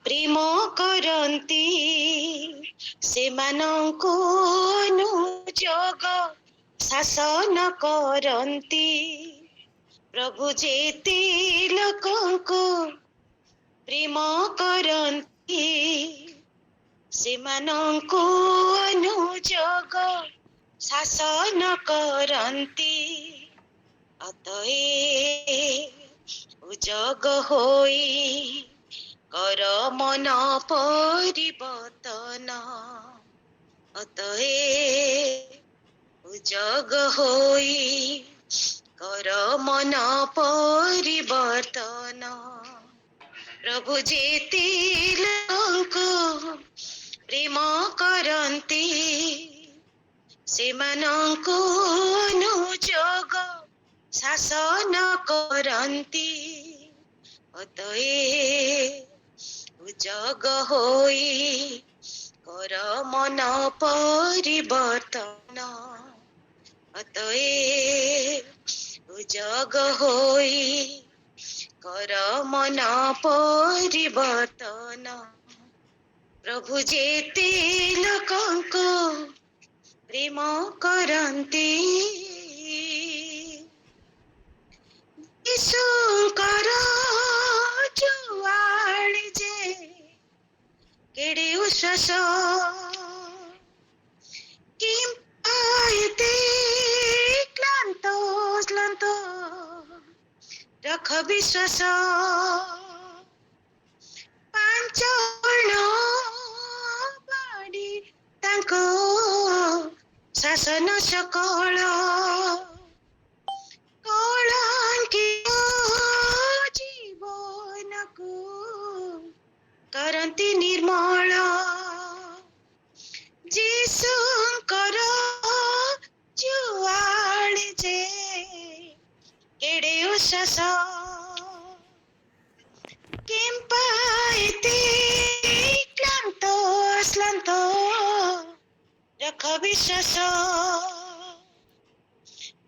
ପ୍ରେମ କରନ୍ତି ସେମାନଙ୍କୁ ଅନୁଯୋଗ ଶାସନ କରନ୍ତି। ପ୍ରଭୁ ଯେତେ ଲୋକଙ୍କୁ ପ୍ରେମ କରନ୍ତି ସେମାନଙ୍କୁ ଅନୁଯୋଗ ଶାସନ କରନ୍ତି। ଉଜଗ ହୋଇ କର ମନ ପରିବର୍ତ୍ତନ। ଉଜଗ ହୋଇ କର ମନ ପରିବର୍ତ୍ତନ। ପ୍ରଭୁ ଯେତେ ଲୋକଙ୍କୁ ପ୍ରେମ କରନ୍ତି ସେମାନଙ୍କୁ ଅନୁଯୋଗ ଶାସନ କରନ୍ତି। ଉଜଗ ହୋଇ କର ମନ ପରିବର୍ତ୍ତନ। ଉଜଗ ହୋଇ କର ମନ ପରିବର୍ତ୍ତନ। ପ୍ରଭୁ ଯେତେ ଲୋକଙ୍କୁ ପ୍ରେମ କରନ୍ତି ଯୀଶୁଙ୍କର ଜୁଆଳି ଯେ କେଡ଼େ ଉଶ୍ୱାସ କିମ୍ବା ଏତେ କ୍ଳାନ୍ତ ରଖ ବିଶ୍ୱାସ। ପାଞ୍ଚଣ ବାଡ଼ି ତାଙ୍କ ଶାସନ ସକଳ କଳଙ୍କିତ ଜୀବନକୁ କରନ୍ତି ନିର୍ମଳ। ଯୀଶୁଙ୍କର ଜୁଆଳି ଯେ କେଡ଼େ ଉଶ୍ୱାସ କିମ୍ବା ଏତେ କ୍ଳାନ୍ତ ରଖ ବିଶ୍ୱାସ।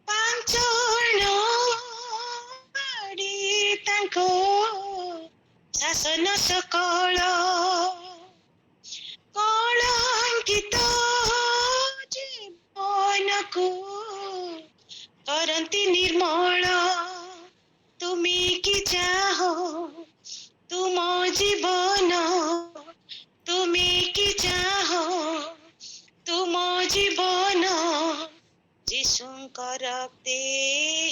ପାଞ୍ଚଣ ବାଡ଼ି ତାଙ୍କ ଶାସନ ସକଳ କଳଙ୍କିତ ଜୀବନକୁ କରନ୍ତି ନିର୍ମଳ। ତୁମେ କି ଚାହଁ ତୁମ ଜୀବନ, ତୁମେ କି ଚାହଁ ତୁମ ଜୀବନ ଯୀଶୁଙ୍କ ରକ୍ତେ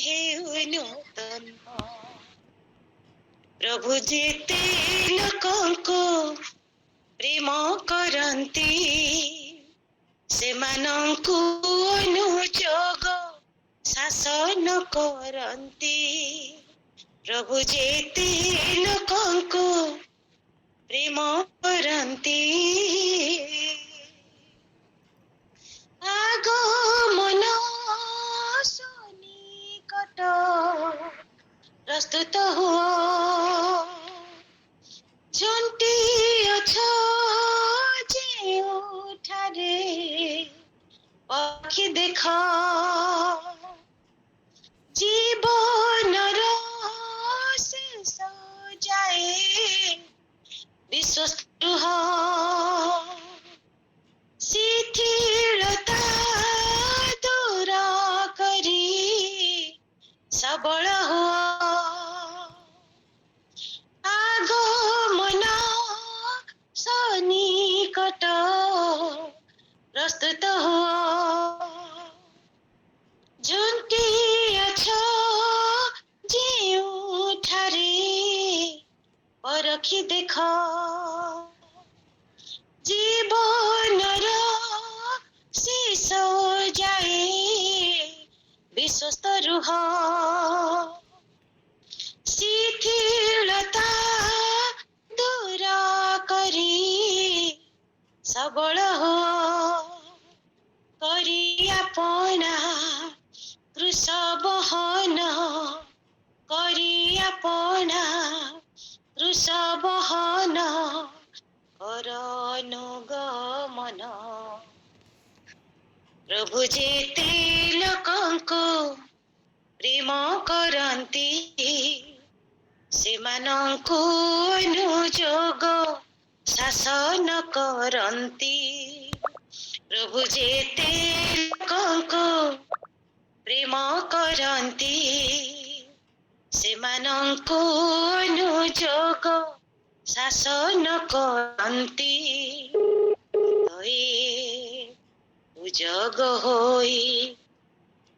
ହେଉ ନୂତନ। ପ୍ରଭୁ ଯେତେ ଲୋକଙ୍କୁ ପ୍ରେମ କରନ୍ତି ସେମାନଙ୍କୁ ଅନୁଯୋଗ ଶାସନ କରନ୍ତି। ପ୍ରଭୁ ଯେତେ ଲୋକଙ୍କୁ ପ୍ରେମ କରନ୍ତି ଆଗମନ ସନ୍ନିକଟ ପ୍ରସ୍ତୁତ ହୁଅ। ଝୁଣ୍ଟି ଅଛ ଯେଉଁଠାରେ ପକ୍ଷୀ ଦେଖ ଜୀବନର ଶେଷ ଯାଏ ବିଶ୍ୱସ୍ତ ରୁହ। ଶିଥିଳତା ଦୂର କରି ସବଳ ହୁଅ। ଆଗମନ ସନ୍ନିକଟ ପ୍ରସ୍ତୁତ ହୁଅ। ଝୁଣ୍ଟି ଅଛ ଯେଉଁଠାରେ ପରଖି ଦେଖ ଜୀବନର ଶେଷ ଯାଏ ବିଶ୍ୱସ୍ତ ରୁହ। ଶିଥିଳତା ଦୂର କରି ସବଳ ହୁଅ। କରି ଆପଣା କୃଶ ବହନ କରି ଆପଣା କୃଶ ବହନ କର ଅନୁଗମନ। ପ୍ରଭୁ ଯେତେ ଲୋକଙ୍କୁ ପ୍ରେମ କରନ୍ତି ସେମାନଙ୍କୁ ଅନୁଯୋଗ ଶାସନ କରନ୍ତି। ପ୍ରଭୁ ଯେତେ ଲୋକଙ୍କୁ ପ୍ରେମ କରନ୍ତି, ସେମାନଙ୍କୁ ଅନୁଯୋଗ ଶାସନ କରନ୍ତି। ତଏ ଉଜଗ ହୋଇ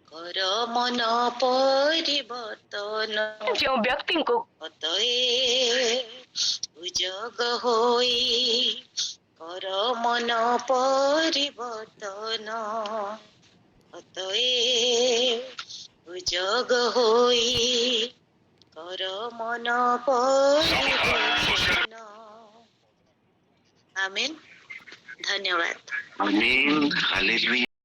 କର ମନ ପରିବର୍ତ୍ତନ। ଯେଉଁ ବ୍ୟକ୍ତିଙ୍କୁ ଅତଏ ଉଜଗ ହୋଇ କର ମନ ପରିବର୍ତ୍ତନ। ଅତଏ ଉଜଗ ହୋଇ କର ମନ ପରିବର୍ତ୍ତନ। ଆମେନ୍। ଧନ୍ୟବାଦ। आमीन, हालेलुया।